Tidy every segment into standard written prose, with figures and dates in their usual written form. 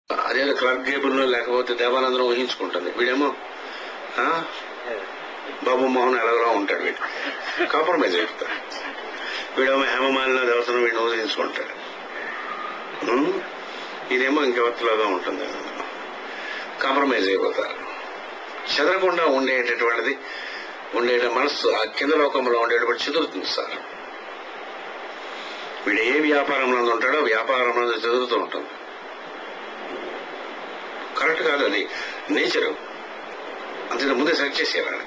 అదేదో clerk table లేకపోతే దేవానందరం ఊహించుకుంటుంది. వీడేమో బాబు మోహన్ ఎలాగో ఉంటాడు. వీడు కాంప్రమైజ్ అయిపోతాడు. వీడేమో హేమమాలిన దేవతను వీడిని ఊహించుకుంటాడు. ఇదేమో ఇంకెవరిలాగా ఉంటుంది. కాంప్రమైజ్ అయిపోతారు. చెదరకుండా ఉండేటటువంటిది మనస్సు ఆ కింద లోకంలో ఉండేటువంటి చెదురుతుంది సార్. వీడు ఏ వ్యాపారంలో ఉంటాడో వ్యాపారంలో చెదురుతూ ఉంటుంది. కరెక్ట్ కాదు, అది నేచరు. అంత ముందే సెలెక్ట్ చేసేవాడు.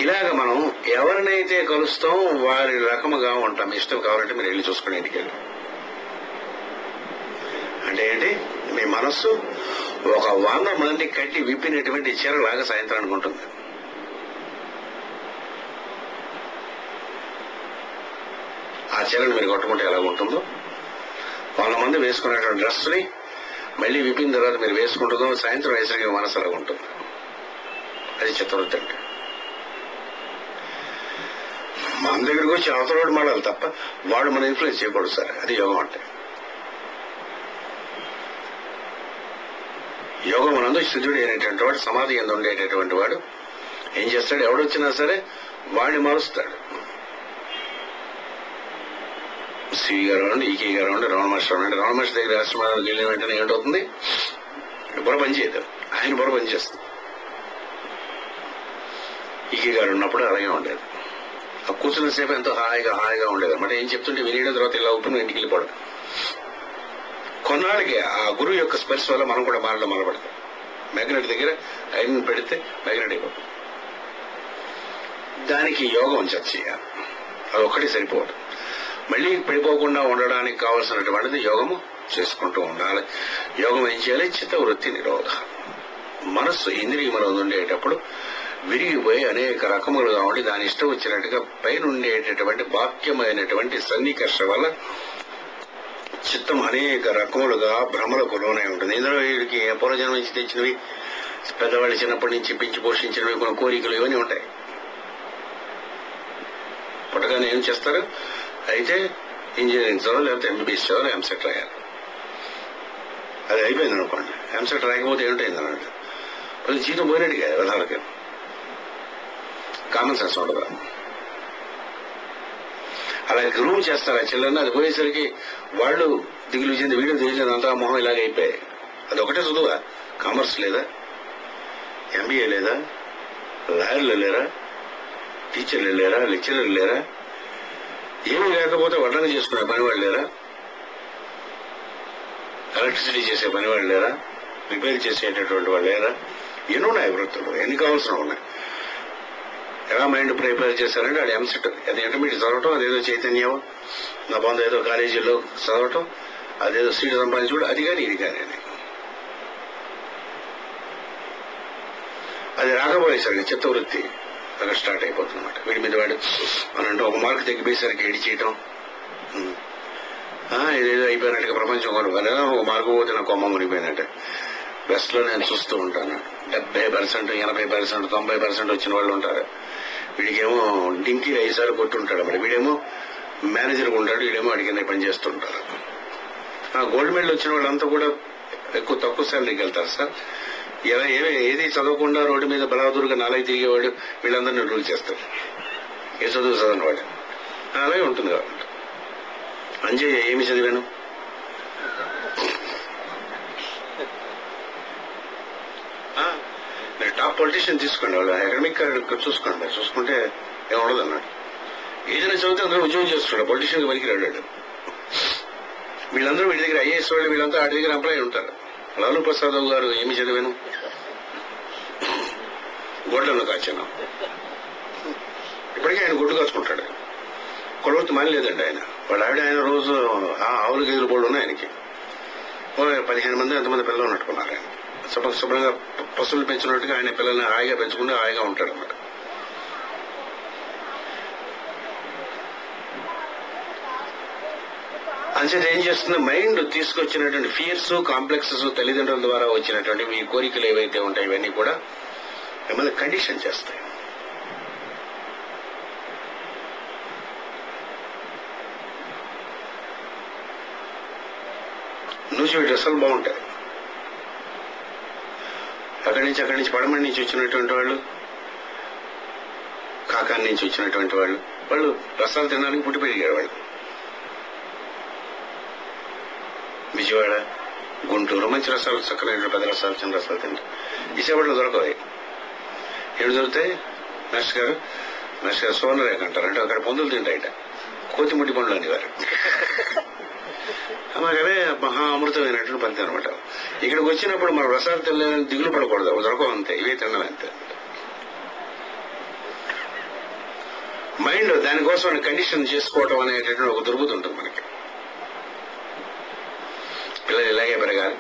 ఇలాగ మనం ఎవరినైతే కలుస్తాం వారి రకముగా ఉంటాం. ఇష్టం కావాలంటే మీరు వెళ్ళి చూసుకుని ఇంటికి వెళ్ళి. అంటే ఏంటి, మీ మనస్సు ఒక 100 మంది కట్టి విప్పినటువంటి చీరలాగా సాయంత్రానికి ఉంటుంది. ఆ చీరను మీరు కొట్టుకుంటే ఎలా ఉంటుందో, 100 మంది వేసుకునేటువంటి డ్రెస్ని మళ్ళీ విప్పిన తర్వాత మీరు వేసుకుంటుందో సాయంత్రం వేసరికి మనసు అలాగా ఉంటుంది. అది చిత్తవృత్తి అంటే. మన దగ్గరకు వచ్చి అవతలవాడు మాడాలి తప్ప వాడు మనం ఇన్ఫ్లుయెన్స్ చేయకూడదు సార్. అది యోగం అంటే. యోగం మనందు శుద్ధుడు అయినటువంటి వాడు, సమాధి ఎందు ఉండేటటువంటి వాడు ఏం చేస్తాడు, ఎవడొచ్చినా సరే వాడిని మారుస్తాడు. సివి గారు అండి, ఈకే గారు అండి, రమణ మాస్టర్ అండి. రమణ మాస్టర్ దగ్గర రాష్ట్రాలకు వెళ్ళిన వెంటనే ఏంటవుతుంది, బుర్ర పనిచేయదు, ఆయన బుర్ర పనిచేస్తుంది. ఈకే గారు ఉన్నప్పుడు అలాగే ఉండేది. ఆ కూర్చున్న సేపు ఎంతో హాయిగా ఉండేది అన్నమాట. ఏం చెప్తుంటే వినేయడం, తర్వాత ఇలా ఉప్పును ఇంటికి వెళ్ళిపోవడం. కొన్నాళ్ళకి ఆ గురువు యొక్క స్పర్శ వల్ల మనం కూడా మారడం మొదలుపెడతాం. మ్యాగ్నెట్ దగ్గర ఐరన్ పెడితే మ్యాగ్నెట్ అయిపోతుంది. దానికి యోగం చర్చ చేయాలి. అది ఒక్కటి సరిపోదు. మళ్ళీ పడిపోకుండా ఉండడానికి కావలసినటువంటిది యోగము చేసుకుంటూ ఉండాలి. యోగం ఏం చేయాలి, చిత్తవృత్తి నిరోధ. మనస్సు ఇంద్రియములో ఉండేటప్పుడు విరిగిపోయి అనేక రకములుగా ఉండి దాని ఇష్టం వచ్చినట్టుగా పైన ఉండేటటువంటి బాక్యమైనటువంటి సన్నికర్ష వల్ల చిత్తం అనేక రకములుగా భ్రమలకు లోనై ఉంటుంది. ఇందులో వీడికి పూర్వజన్మ నుంచి తెచ్చినవి, పెద్దవాళ్ళు చిన్నప్పటి నుంచి పెంచి పోషించినవి కొన్ని కోరికలు ఇవన్నీ ఉంటాయి. పుట్టగానే ఏం చేస్తారు, అయితే ఇంజనీరింగ్ చదవాలి, లేకపోతే ఎంబీబీఎస్ చదవాలి, ఎంసెట్ రాయాలి. అది అయిపోయింది అనుకోండి. ఎంసెట్ రాయకపోతే ఏమిటైంది అన్నట్టు కొంచెం జీతం పోయినట్టుగా విధాలకి కామన్ సెన్స్ ఉండదు. అలాగే గురువు చేస్తారు ఆ చిల్లరని. అది పోయేసరికి వాళ్ళు దిగులు చెంది, వీడియో దిగులు అంతా మొహం ఇలాగ అయిపోయాయి. అది ఒకటే చదువా, కామర్స్ లేదా, ఎంబీఏ లేదా, లాయర్లు లేరా, టీచర్లు లేరా, లెక్చరర్లు లేరా, ఏమీ లేకపోతే వడ్డన చేసుకునే పనివాళ్ళు లేరా, ఎలక్ట్రిసిటీ చేసే పనివాళ్ళు లేరా, రిపేర్ చేసేటటువంటి వాళ్ళు లేరా, ఎన్ని ఉన్నాయి వృత్తులు, ఎన్ని కావాల్సిన ఉన్నాయి. ఎలా మైండ్ ప్రిపేర్ చేశారంటే అది ఎంసెట్, అది ఇంటర్మీడియట్ చదవటం, అదేదో చైతన్యం నా బంధు ఏదో కాలేజీలో చదవటం, అదేదో సీట్ సంపాదించుకోవడం, అది కానీ ఇది కానీ అని. అది రాకపోయేసరికి చిత్తవృత్తి అక్కడ స్టార్ట్ అయిపోతుంది అనమాట. వీడి మీద వాడు అనంటే ఒక మార్కు తగ్గిపోయేసరికి ఎడి చేయటం, ఇదేదో అయిపోయినట్టుగా ప్రపంచం కొనుక్కోవాలి. ఒక మార్కు పోతే నాకు కొమ్మ మునిగిపోయినట్టే. వెస్ట్ లో నేను చూస్తూ ఉంటాను. 70%, 80%, 90% వచ్చిన వాళ్ళు ఉంటారు. వీడికేమో డింకి 5 సార్లు కొట్టుంటాడు. మరి వీడేమో మేనేజర్గా ఉంటాడు, వీడేమో అడిగిన పని చేస్తుంటారు. గోల్డ్ మెడల్ వచ్చిన వాళ్ళంతా కూడా తక్కువ శాలరీకి వెళ్తారు సార్. ఏది చదవకుండా రోడ్డు మీద బలాదురుగా నాలుగు తిరిగేవాడు వీళ్ళందరినీ రూల్ చేస్తారు. ఏ చదువు చదవని వాడు అలాగే ఉంటుంది కాబట్టి. అంజయ్య ఏమి చదివాను, మీరు టాప్ పొలిటీషియన్ తీసుకోండి, వాళ్ళు అకాడమిక్ చూసుకోండి, చూసుకుంటే ఏముండదు అన్నాడు. ఏదైనా చదివితే అందరూ ఉద్యోగం చేస్తున్నాడు, పొలిటీషియన్కి పనికి రాడాడు. వీళ్ళందరూ వీడి దగ్గర ఐఏఎస్ వాళ్ళు, వీళ్ళంతా వాడి దగ్గర ఎంప్లాయీ ఉంటారు. లాలూ ప్రసాద్ గారు ఏమి చదివాను, గొడ్లను కాచాను. ఇప్పటికీ ఆయన గుడ్డు కాచుకుంటాడు. కొలవృత్తి మానలేదండి ఆయన. వాళ్ళ ఆయన రోజు ఆవులు గేదెలు కూడా ఉన్నాయి ఆయనకి. 15 మంది ఎంతమంది పిల్లలు ఉన్నట్టుకున్నారు ఆయన. శుభ్రంగా పశువులు పెంచినట్టుగా ఆయన పిల్లల్ని హాయిగా పెంచుకుంటే హాయిగా ఉంటాడు అన్నమాట. అంచేత ఏం చేస్తుంది, మైండ్ తీసుకొచ్చినటువంటి ఫియర్స్, కాంప్లెక్సెస్, తల్లిదండ్రుల ద్వారా వచ్చినటువంటి మీ కోరికలు ఏవైతే ఉంటాయి ఇవన్నీ కూడా మిమ్మల్ని కండిషన్ చేస్తాయి. నువ్వు చూసి వీటి రసాలు బాగుంటాయి. అక్కడి నుంచి పడమడి నుంచి వచ్చినటువంటి వాళ్ళు, కాకాని నుంచి వచ్చినటువంటి వాళ్ళు రసాలు తినడానికి పుట్టి పెరిగారు. వాళ్ళు విజయవాడ, గుంటూరు మంచి రసాలు, చక్కనైన పెద్ద రసాలు, చిన్న రసాలు తింటారు. విశాఖపట్నంలో దొరకవు. ఏడు దొరుకుతాయి? మాస్టర్ గారు సోనరేఖ అంటారు. అంటే అక్కడ పొందులు తింటాయిట, కోతిముట్టి పండ్లు అనేవారు. మాకు అవే మహా అమృతమైనటువంటి పంది అనమాట. ఇక్కడికి వచ్చినప్పుడు మనం రసాలు తినలేదని దిగులు పడకూడదు, దొరకవు అంతే, ఇవే తినడం అంతే. మైండ్ దానికోసం కండిషన్ చేసుకోవటం అనేటటువంటి ఒక దుర్బుద్ధి ఉంటుంది మనకి. పిల్లలు ఇలాగే పెరగాలి,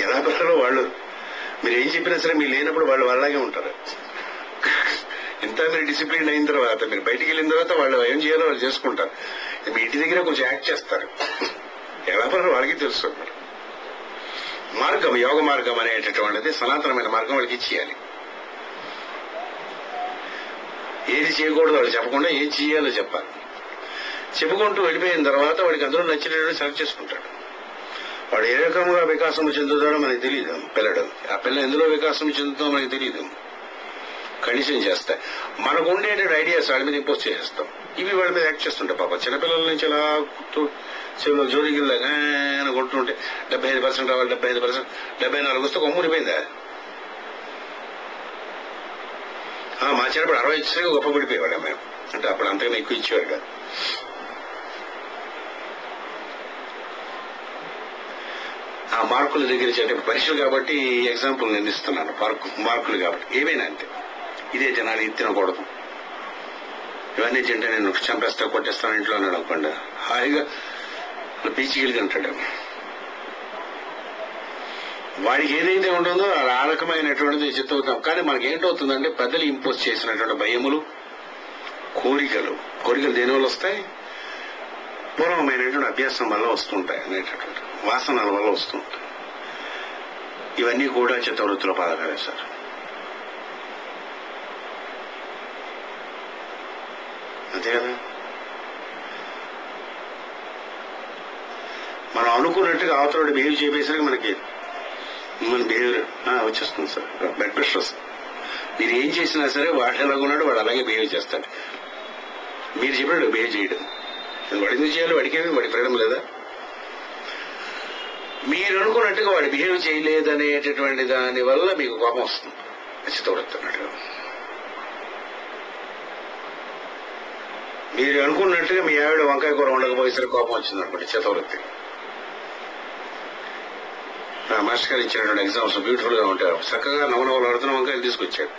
ఎలా పెరగాలో వాళ్ళు, మీరు ఏం చెప్పినా సరే మీరు లేనప్పుడు వాళ్ళు అలాగే ఉంటారు. ఇంత మీరు డిసిప్లిన్ అయిన తర్వాత, మీరు బయటికి వెళ్ళిన తర్వాత వాళ్ళు ఏం చేయాలో వాళ్ళు చేసుకుంటారు. మీ ఇంటి దగ్గర కొంచెం యాక్ట్ చేస్తారు, ఎలా పడాలో వాళ్ళకి తెలుసు. మార్గం, యోగ మార్గం అనేటటువంటిది సనాతనమైన మార్గం వాళ్ళకి ఇచ్చేయాలి. ఏది చేయకూడదు వాళ్ళు చెప్పకుండా ఏం చేయాలో చెప్పాలి. చెప్పుకుంటూ వెళ్ళిపోయిన తర్వాత వాడికి అందులో నచ్చినట్టు సెలెక్ట్ చేసుకుంటాడు. వాడు ఏ రకంగా వికాసం చెందుతాడో మనకి తెలియదు. పిల్లడు ఆ పిల్ల ఎందులో వికాసం చెందుతుందో మనకి తెలియదు. కండిషన్ చేస్తాయి. మనకు ఉండేటువంటి ఐడియాస్ వాళ్ళ మీద ఇంపోజ్ చేసేస్తాం. ఇవి వాళ్ళ మీద యాక్ట్ చేస్తుంటాయి. పాప చిన్నపిల్లల నుంచి అలా చెవిలో జోడిగిల్లాగా కొట్టుంటే 75% రావాలి, 75%, 74 వస్తే కొమ్ముడిపోయిందా? మా చిన్నప్పుడు 60 ఇచ్చినా గొప్ప పడిపోయేవాడు మేము. అంటే అప్పుడు అంతకన్నా ఎక్కువ ఇచ్చేవాడు కాదు. ఆ మార్కుల దగ్గర అంటే పరీక్షలు కాబట్టి ఎగ్జాంపుల్ నేను ఇస్తున్నాను. మార్కులు కాబట్టి ఏమైనా అంతే. ఇదే తినాలి, ఇది తినకూడదు, ఇవన్నీ తింటే నేను చంపేస్తా, కొట్టేస్తాను ఇంట్లో అన్నాడు అనుకోండి, హాయిగా పీచికెళ్ళి అంటాడు. వాడికి ఏదైతే ఉంటుందో ఆ రకమైనటువంటిది చిత్తవుతాం. కానీ మనకి ఏంటవుతుందంటే పెద్దలు ఇంపోజ్ చేసినటువంటి భయములు, కోరికలు దేనివల్ల వస్తాయి? పూర్వమైనటువంటి అభ్యాసం వల్ల వస్తుంటాయి, అనేటటువంటి వాసనల వల్ల వస్తుంటాయి. ఇవన్నీ కూడా చిత్తవృత్తిలో బాధపడే సార్. అంతే కదా. మనం అనుకున్నట్టుగా అవతల బిహేవ్ చేసేసరికి మన బిహేవియర్ వచ్చేస్తుంది సార్. బ్లడ్ ప్రెషర్ వస్తుంది. మీరు ఏం చేసినా సరే వాడు ఎలాగున్నాడు వాడు అలాగే బిహేవ్ చేస్తాడు. మీరు చెప్పాడు బిహేవ్ చేయడం, వాడు ఎందుకు చేయాలి? వాడికేమి, వాడి ఫ్రీడమ్ లేదా? మీరు అనుకున్నట్టుగా వాడు బిహేవ్ చేయలేదనేటటువంటి దాని వల్ల మీకు కోపం వస్తుంది. చిత్తవృత్తి అన్నట్టుగా మీరు అనుకున్నట్టుగా మీ ఆవిడ వంకాయ కూర ఉండకపోయేసరికి కోపం వచ్చింది అనుకోండి, చిత్తవృత్తి. మాస్టర్ గారు ఇచ్చినటువంటి ఎగ్జామ్స్ బ్యూటిఫుల్ గా ఉంటారు. చక్కగా నవనవలు ఆడుతున్న వంకాయలు తీసుకొచ్చాడు.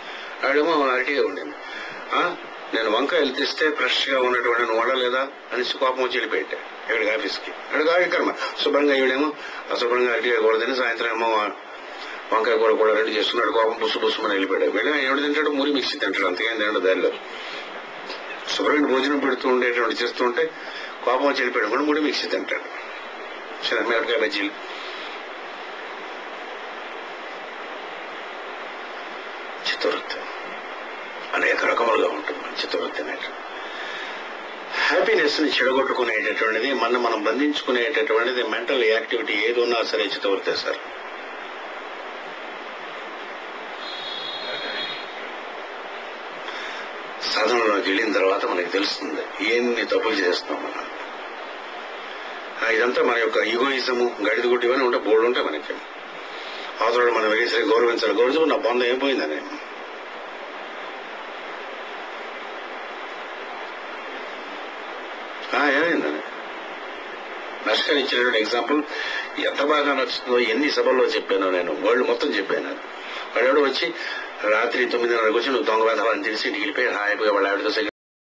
ఆవిడేమో అరటిగా ఉండింది. నేను వంకాయలు తీస్తే ఫ్రెష్ గా ఉన్నటువంటి నువ్వు వండలేదా అనేసి కోపం వచ్చి వెళ్ళిపోయాడు ఇక్కడికి ఆఫీస్కి. అక్కడికి కార్యక్రమం శుభ్రంగా ఈవిడేమో అశుభ్రంగా అరటిగా కూర తిని సాయంత్రం ఏమో వంకాయ కూర కూడా రెడీ చేస్తున్నాడు. కోపం పుసుమని వెళ్ళిపోయాడు. వెళ్ళి ఎవడు తింటాడు? మూరి మిక్సీ తింటాడు, అంతేగాని తింటాడు. దారిలో శుభ్రమైన భోజనం పెడుతూ ఉండేటువంటి చేస్తూ ఉంటే కోపం వచ్చి వెళ్ళిపోయాడు కూడా మూడి మిక్సీ తింటాడు. సరే, మిరపకాయ బజ్జీలు, చిత్తవృత్తి అనేక రకములుగా ఉంటుంది. చిత్తవృత్తి అనేది హ్యాపీనెస్ ని చెడగొట్టుకునేటటువంటిది, మనం బంధించుకునేటటువంటిది మెంటల్ యాక్టివిటీ ఏది ఉన్నా సరే చిత్తవృత్తే సార్. సాధనలోకి వెళ్ళిన తర్వాత మనకి తెలుస్తుంది ఎన్ని తప్పులు చేస్తున్నాం మనం. ఇదంతా మన యొక్క ఈగోయిజము, గడిది గుడ్డి ఇవన్నీ ఉంటాయి, బోర్డు ఉంటాయి మనకి. అవతల మనం వేసరి గౌరవించాలి. గౌరవించు నా బంధం ఏం పోయిందని ఏమైందని నష్టాన్ని ఇచ్చినటువంటి ఎగ్జాంపుల్ ఎంత బాగా నచ్చుతుందో ఎన్ని సభల్లో చెప్పానో నేను, వరల్డ్ మొత్తం చెప్పాను. వాడెవడో వచ్చి రాత్రి 9:30 వచ్చి నువ్వు దొంగ వేధాలని తెలిసి ఇంటికి వెళ్ళిపోయి హాయిగా వాళ్ళ ఆవిడతో